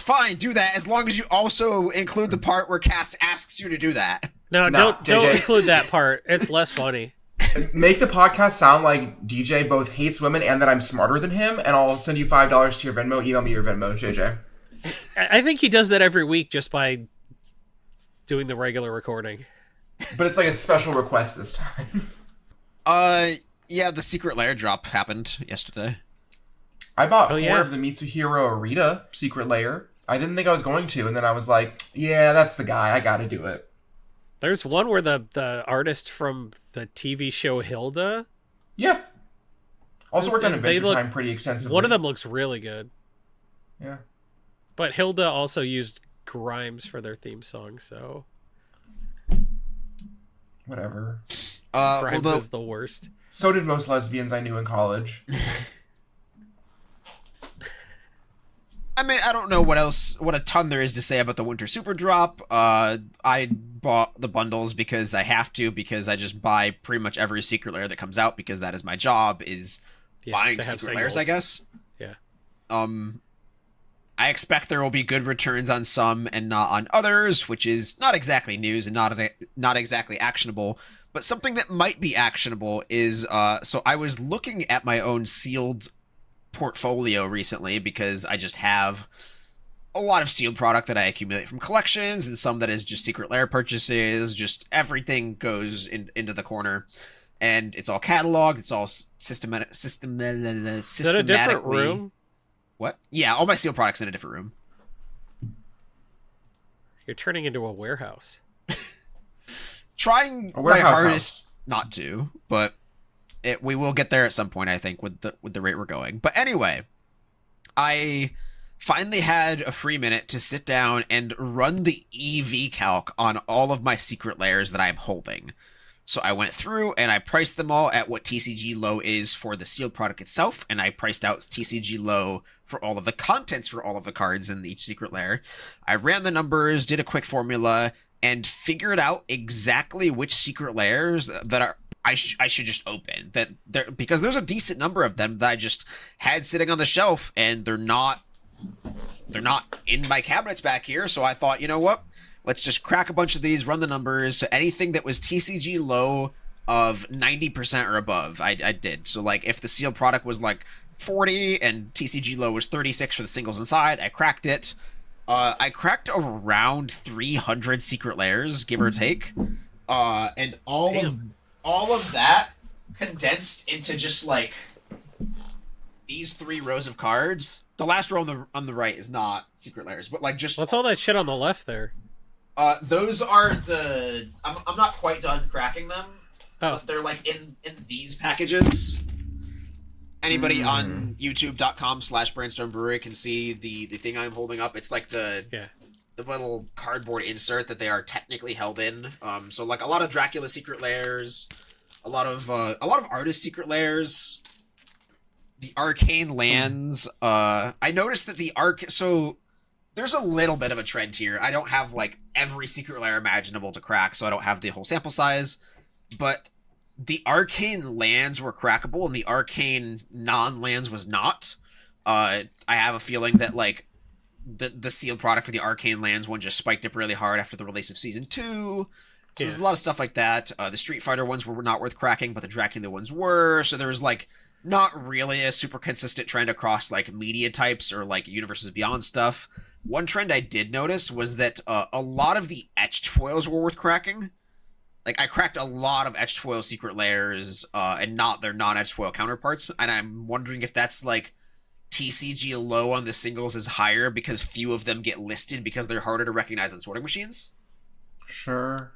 fine. Do that as long as you also include the part where Cass asks you to do that. No, No, don't JJ. include that part. It's less funny. Make the podcast sound like DJ both hates women and that I'm smarter than him, and I'll send you $5 to your Venmo. Email me your Venmo, JJ. I think he does that every week just by doing the regular recording. But it's like a special request this time. Yeah, the secret lair drop happened yesterday. I bought 4 yeah. of the Mitsuhiro Arita Secret Lair. I didn't think I was going to, and then I was like, yeah, that's the guy. I gotta do it. There's one where the artist from the TV show Hilda. Yeah. Also worked on They Adventure look- Time pretty extensively. One of them looks really good. Yeah. But Hilda also used Grimes for their theme song, so Whatever. Grimes Although is the worst. So did most lesbians I knew in college. I mean, I don't know what a ton there is to say about the Winter Super Drop. I bought the bundles because I have to, because I just buy pretty much every secret lair that comes out, because that is my job, is buying to have secret lairs, I singles. guess. Yeah. I expect there will be good returns on some and not on others, which is not exactly news and not exactly actionable. But something that might be actionable is, so I was looking at my own sealed portfolio recently, because I just have a lot of sealed product that I accumulate from collections, and some that is just secret lair purchases. Just everything goes into the corner, and it's all cataloged. It's all systematically. Is that a different room? What? Yeah, all my sealed products in a different room. You're turning into a warehouse. Trying A my warehouse hardest house. not to, but we will get there at some point, I think, with the rate we're going. But anyway, I finally had a free minute to sit down and run the EV calc on all of my secret lairs that I'm holding. So I went through and I priced them all at what TCG low is for the sealed product itself, and I priced out TCG low for all of the contents for all of the cards in each secret lair. I ran the numbers, did a quick formula, and figured out exactly which secret lairs that I should just open, because there's a decent number of them that I just had sitting on the shelf, and they're not in my cabinets back here. So I thought, you know what? Let's just crack a bunch of these, run the numbers. So anything that was TCG low of 90% or above, I did. So like if the sealed product was like 40 and TCG low was 36 for the singles inside, I cracked it. I cracked around 300 secret lairs, give or take. And all of that condensed into just like these 3 rows of cards. The last row on the right is not secret lairs, but like just What's all that shit on the left there? those are the. I'm not quite done cracking them, but they're like in these packages. Anybody on YouTube.com/Brainstorm Brewery can see the thing I'm holding up. It's like the little cardboard insert that they are technically held in. So like a lot of Dracula secret lairs, a lot of artist secret lairs, the arcane lands. I noticed that so there's a little bit of a trend here. I don't have like every secret lair imaginable to crack, so I don't have the whole sample size, but the arcane lands were crackable and the arcane non-lands was not. I have a feeling that like the sealed product for the arcane lands one just spiked up really hard after the release of season 2. So there's a lot of stuff like that. The Street Fighter ones were not worth cracking, but the Dracula ones were. So there was like not really a super consistent trend across like media types or like Universes Beyond stuff. One trend I did notice was that a lot of the etched foils were worth cracking. Like, I cracked a lot of etched foil secret layers, and not their non-etched foil counterparts, and I'm wondering if that's, like, TCG low on the singles is higher because few of them get listed because they're harder to recognize on sorting machines. Sure.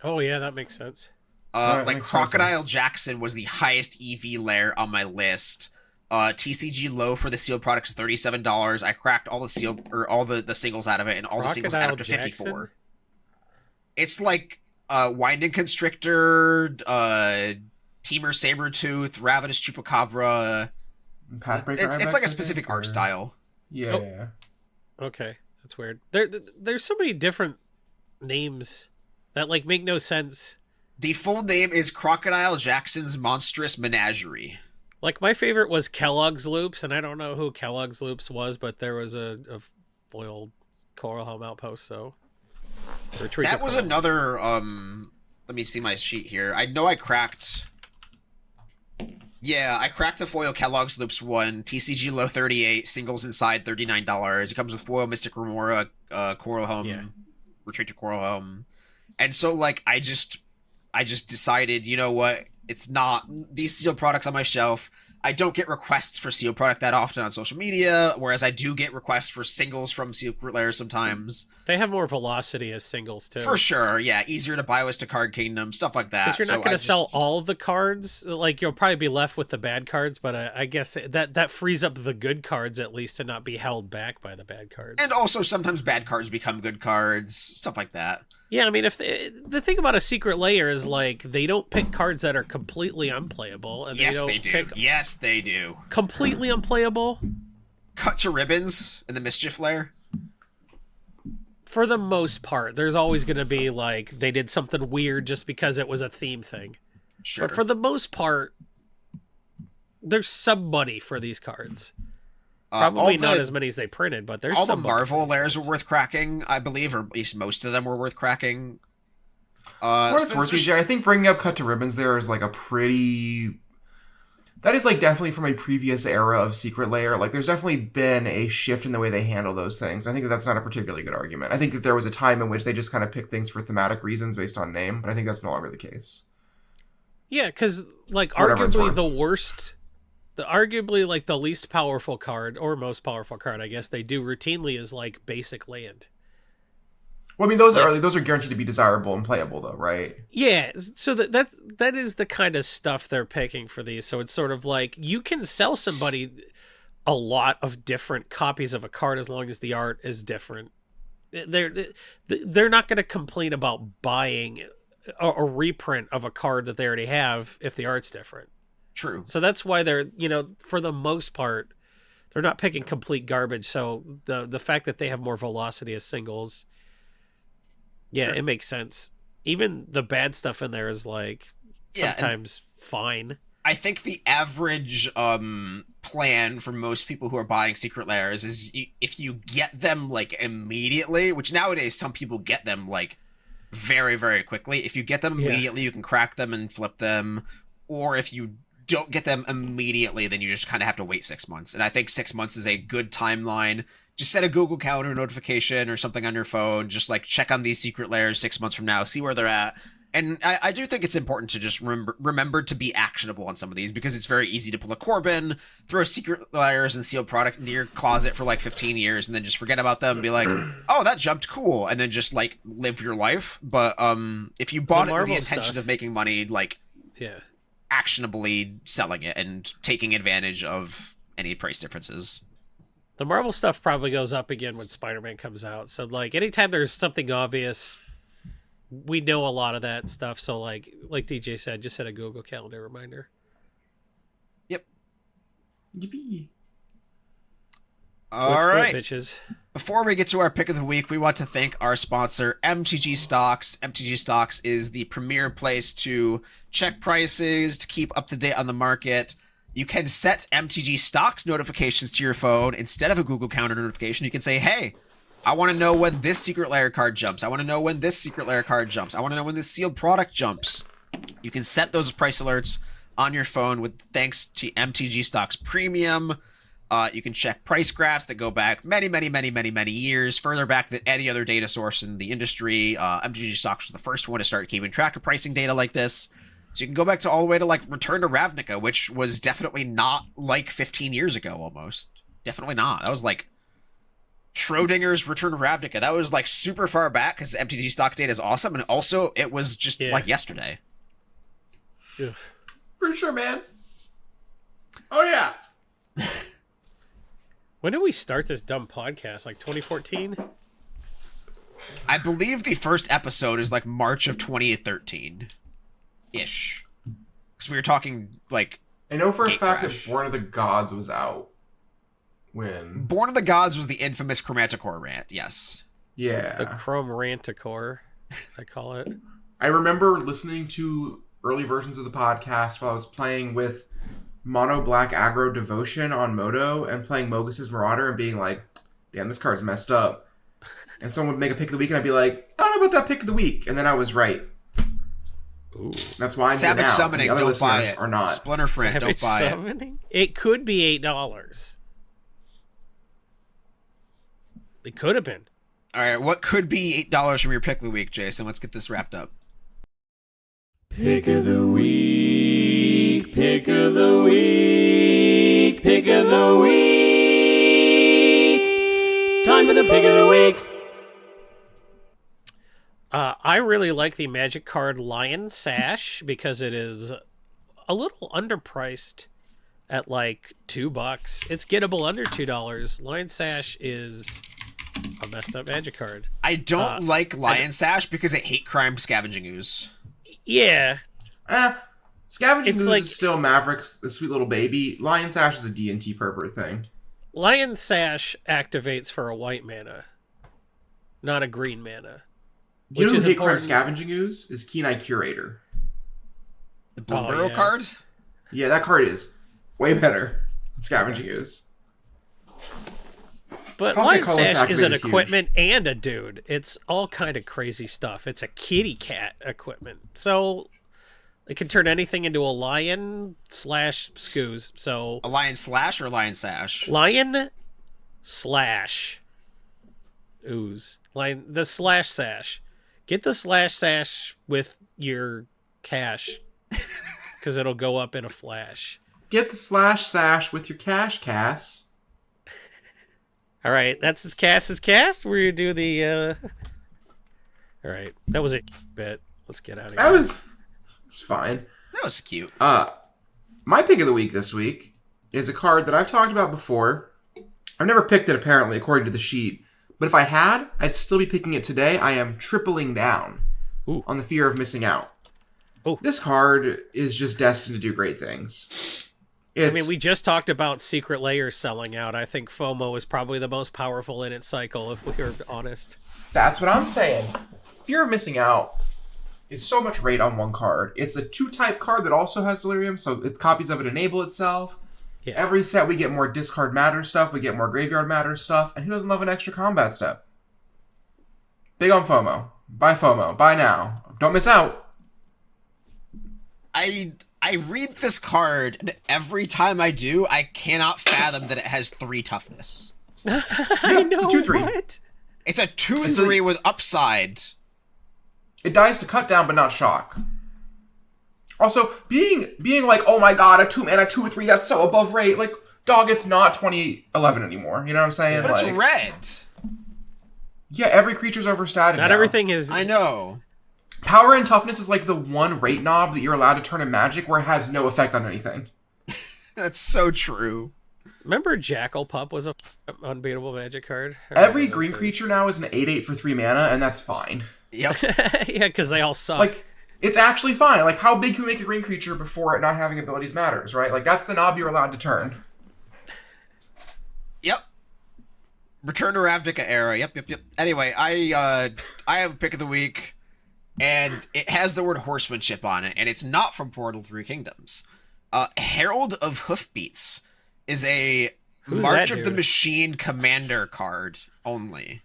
Oh yeah, that makes sense. That Like, makes Crocodile sense. Jackson was the highest EV layer on my list. TCG low for the sealed product is $37. I cracked all the sealed, or all the singles out of it, and all the singles add up to Crocodile 54. Jackson? It's like Winding Constrictor, Teamer Sabretooth, Ravenous Chupacabra. Pathbreaker It's Ibex, like a I specific think, art or- style. Yeah. Oh. Okay, that's weird. There's so many different names that like make no sense. The full name is Crocodile Jackson's Monstrous Menagerie. Like, my favorite was Kellogg's Loops, and I don't know who Kellogg's Loops was, but there was a foiled Coral Helm Outpost, so... Retreat That to was Coral. another, let me see my sheet here. I know I cracked... Yeah, I cracked the foil Kellogg's Loops one, TCG low 38, singles inside $39. It comes with foil Mystic Remora, Coral Helm, Yeah. Retreat to Coral Helm. And so, like, I just decided, you know what, it's not these sealed products on my shelf. I don't get requests for sealed product that often on social media, whereas I do get requests for singles from secret layers sometimes. They have more velocity as singles, too. For sure, yeah, easier to buy with to Card Kingdom, stuff like that. Because you're not So going I to sell just- all of the cards. Like, you'll probably be left with the bad cards, but I guess that frees up the good cards, at least, to not be held back by the bad cards. And also, sometimes bad cards become good cards, stuff like that. Yeah, I mean, if the thing about a secret layer is, like, they don't pick cards that are completely unplayable. And Yes, they don't they do. pick Yes, they do. completely unplayable. Cut to ribbons in the Mischief Lair. For the most part, there's always going to be, like, they did something weird just because it was a theme thing. Sure. But for the most part, there's some money for these cards. Probably not as many as they printed, but there's all the some money for Marvel these layers were cards. worth cracking, I believe, or at least most of them were worth cracking. For what So it's worth, there's- DJ, I think bringing up Cut to Ribbons there is like a pretty... That is like definitely from a previous era of Secret Layer. Like, there's definitely been a shift in the way they handle those things. I think that that's not a particularly good argument. I think that there was a time in which they just kind of picked things for thematic reasons based on name, but I think that's no longer the case. Yeah, because, like, For whatever it's arguably worth. the worst... arguably, like, the least powerful card, or most powerful card, I guess, they do routinely is, like, basic land. Well, I mean, those are guaranteed to be desirable and playable, though, right? Yeah, so that is the kind of stuff they're picking for these. So it's sort of like, you can sell somebody a lot of different copies of a card as long as the art is different. They're not going to complain about buying a reprint of a card that they already have if the art's different. True. So that's why they're, for the most part, they're not picking complete garbage. So the fact that they have more velocity as singles, yeah, Sure. it makes sense. Even the bad stuff in there is like Yeah, and- sometimes fine. I think the average plan for most people who are buying secret layers is if you get them like immediately, which nowadays some people get them like very, very quickly. If you get them Yeah. immediately, you can crack them and flip them. Or if you don't get them immediately, then you just kind of have to wait 6 months. And I think 6 months is a good timeline. Just set a Google Calendar notification or something on your phone. Just like check on these secret layers 6 months from now, see where they're at. And I do think it's important to just remember to be actionable on some of these, because it's very easy to pull a Corbin, throw secret layers and sealed product into your closet for like 15 years and then just forget about them and be like, oh, that jumped cool, and then just like live your life. But if you bought it with the Marvel intention stuff. of making money, like Yeah. actionably selling it and taking advantage of any price differences. The Marvel stuff probably goes up again when Spider-Man comes out. So, like, anytime there's something obvious, we know a lot of that stuff. So, like DJ said, just set a Google Calendar reminder. Yippee. All Look for it, right. bitches. Before we get to our pick of the week, we want to thank our sponsor, MTG Stocks. MTG Stocks is the premier place to check prices, to keep up to date on the market. You can set MTG Stocks notifications to your phone instead of a Google Calendar notification. You can say, hey, I want to know when this secret layer card jumps. I want to know when this secret layer card jumps. I want to know when this sealed product jumps. You can set those price alerts on your phone with thanks to MTGstocks Premium. You can check price graphs that go back many years, further back than any other data source in the industry. MTGstocks was the first one to start keeping track of pricing data like this. So you can go back to all the way to like Return to Ravnica, which was definitely not like 15 years ago almost. Definitely not. That was like Schrodinger's Return to Ravnica. That was like super far back because MTGstocks data is awesome. And also it was just like yesterday. Ugh. For sure, man. Oh, yeah. When did we start this dumb podcast? Like 2014? I believe the first episode is like March of 2013-ish. Because we were talking like... I know for a fact Crash. that Born of the Gods was out when... Born of the Gods was the infamous Chromaticor rant, yes. Yeah. The Chrome Ranticore, I call it. I remember listening to early versions of the podcast while I was playing with Mono Black Aggro Devotion on Moto and playing Mogus's Marauder and being like, damn, this card's messed up. And someone would make a pick of the week and I'd be like, I don't know about that pick of the week. And then I was right. Ooh. That's why I'm Savage here now. Summoning, The other don't buy listeners it. are not. Splinter Friend, Savage don't buy it. Summoning? It could be $8. It could have been. All right, what could be $8 from your pick of the week, Jason? Let's get this wrapped up. Pick of the week, pick of the week, pick of the week. Time for the pick of the week. I really like the Magic card Lion Sash because it is a little underpriced at like $2. It's gettable under $2. Lion Sash is a messed up Magic card. I don't like Lion Sash because I hate Crime Scavenging Ooze. Yeah. Scavenging It's Ooze like- is still Maverick's the sweet little baby. Lion Sash is a D&T pervert thing. Lion Sash activates for a white mana, not a green mana. You know Which who is hate Crime important. Scavenging Ooze? Is Keen-Eye Curator. The Bloomburrow yeah. card? Yeah, that card is way better than Scavenging Ooze. But Also, Lion Colorless Sash is an Activate is huge. equipment and a dude. It's all kind of crazy stuff. It's a kitty cat equipment. So it can turn anything into a lion / scoos. So A Lion Slash or a Lion Sash? lion / ooze. Lion, the slash sash. Get the slash sash with your cash because it'll go up in a flash. Get the slash sash with your cash, Cass. All right, that's his cast. We're gonna do the. All right, that was a bit. Let's get out of here. That was fine. That was cute. My pick of the week this week is a card that I've talked about before. I've never picked it, apparently, according to the sheet. But if I had, I'd still be picking it today. I am tripling down Ooh. on the fear of missing out. Ooh. This card is just destined to do great things. I mean, we just talked about Secret Layers selling out. I think FOMO is probably the most powerful in its cycle, if we are honest. That's what I'm saying. Fear of missing out is so much rate on one card. It's a 2-type card that also has Delirium, so copies of it enable itself. Yeah. Every set we get more discard matter stuff, we get more graveyard matter stuff, and who doesn't love an extra combat step? Big on FOMO. Buy FOMO. Buy now. Don't miss out. I read this card, and every time I do, I cannot fathom that it has 3 toughness. I know, it's a 2/3. what? It's a 2 and It's 3 with upside. It dies to cut down, but not shock. Also, being like, oh my god, a 2-mana 2/3, that's so above rate. Like, dog, it's not 2011 anymore. You know what I'm saying? But like, it's red. Yeah, every creature's overstated Not now. everything is. I know. Power and toughness is like the one rate knob that you're allowed to turn in Magic where it has no effect on anything. That's so true. Remember Jackal Pup was a unbeatable Magic card? I Every remember green those creature now is an 8/8 for 3 mana, and that's fine. Yep. days. Yeah, because they all suck. Like, it's actually fine. Like, how big can we make a green creature before it not having abilities matters, right? Like, that's the knob you're allowed to turn. Yep. Return to Ravnica era. Yep. Anyway, I have a pick of the week, and it has the word horsemanship on it, and it's not from Portal 3 Kingdoms. Herald of Hoofbeats is a Who's March that of the dude? Machine commander card only.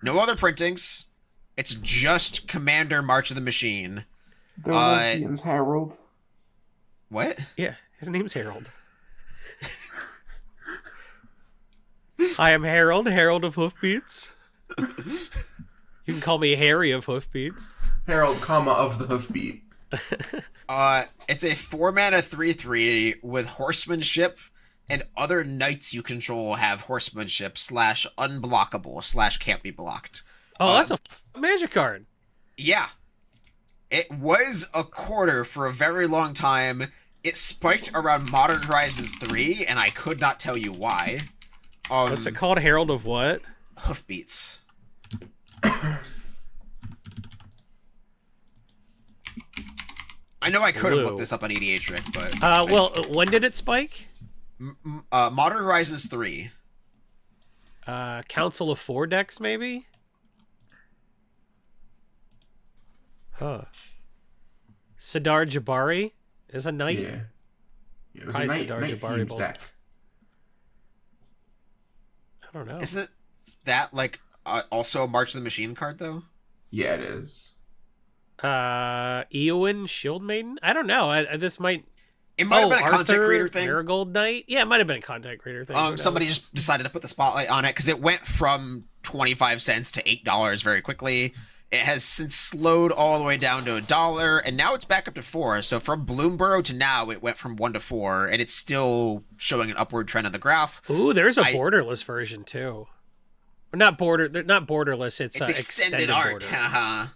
No other printings. It's just Commander March of the Machine. The lesbians, Harold. What? Yeah, his name's Harold. Hi, I'm Harold of Hoofbeats. You can call me Harry of Hoofbeats. Harold, of the Hoofbeat. It's a 4-mana 3/3 with horsemanship, and other knights you control have horsemanship / unblockable / can't be blocked. Oh, that's a magic card. Yeah. It was a quarter for a very long time. It spiked around Modern Horizons 3, and I could not tell you why. What's it called? Herald of what? Hoofbeats. I know I could have looked this up on EDH, Rick, but... well, when did it spike? Modern Horizons 3. Council of 4 decks, maybe? Huh. Sidar Jabari is a knight? Yeah. It was Probably a knight Jabari themed bolt. deck. I don't know. Isn't that, like, also a March of the Machine card, though? Yeah, it is. Eowyn Shield Maiden? I don't know. This might... It might have been a content Arthur creator thing. Marigold Knight? Yeah, it might have been a content creator thing. Who knows? Somebody just decided to put the spotlight on it because it went from 25 cents to $8 very quickly. It has since slowed all the way down to $1, and now it's back up to $4. So from Bloomburrow to now, it went from 1 to 4, and it's still showing an upward trend on the graph. Ooh, there's a borderless version too. Not borderless. It's extended art. Border.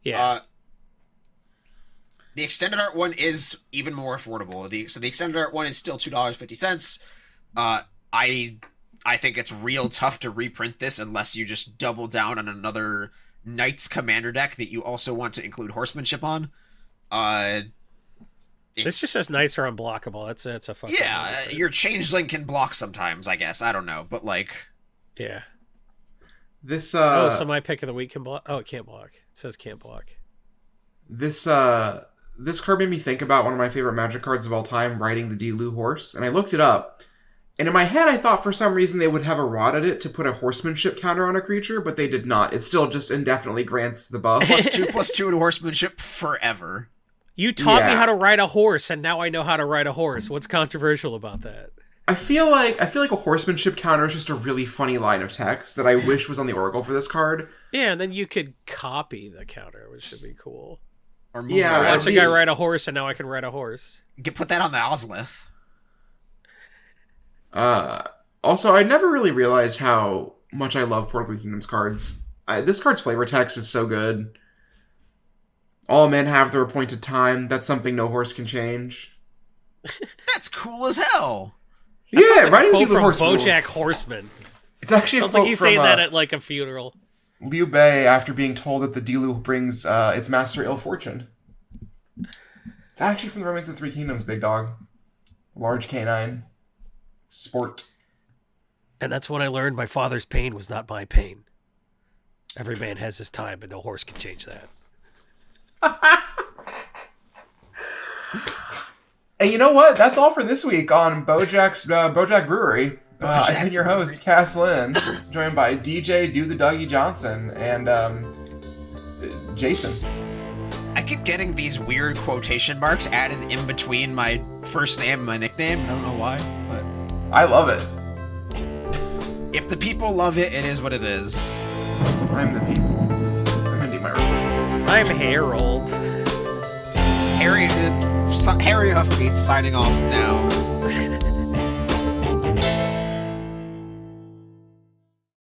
Yeah. The extended art one is even more affordable. So the extended art one is still $2.50. I think it's real tough to reprint this unless you just double down on another Knights Commander deck that you also want to include horsemanship on. This just says Knights are unblockable. That's a fucking... Yeah, your Changeling can block sometimes, I guess. I don't know, but like... Yeah. This so my pick of the week can block. Oh, it can't block. It says can't block. This card made me think about one of my favorite Magic cards of all time, riding the Delu horse, and I looked it up. And in my head, I thought for some reason they would have eroded it to put a horsemanship counter on a creature, but they did not. It still just indefinitely grants the buff. +2/+2 in horsemanship forever. You taught me how to ride a horse, and now I know how to ride a horse. What's controversial about that? I feel like a horsemanship counter is just a really funny line of text that I wish was on the Oracle for this card. Yeah, and then you could copy the counter, which should be cool. Or watch a guy ride a horse, and now I can ride a horse. Put that on the Ozlith. Also, I never really realized how much I love Portal Kingdoms cards. This card's flavor text is so good. All men have their appointed time. That's something no horse can change. That's cool as hell. Yeah, riding the from horse BoJack Horseman. It's actually sounds like he's saying that at like a funeral. Liu Bei after being told that the Delu brings its master ill fortune. It's actually from the Romance of the Three Kingdoms, big dog. Large canine. Sport. And that's when I learned my father's pain was not my pain. Every man has his time, but no horse can change that. And you know what? That's all for this week on BoJack Brewery. I've been your host, Cass Lynn, joined by DJ Do the Dougie Johnson and Jason. I keep getting these weird quotation marks added in between my first name and my nickname. I don't know why, but I love it. If the people love it, it is what it is. I'm the people. I'm gonna do my report. I'm Harold. Harry Huffbeat signing off now.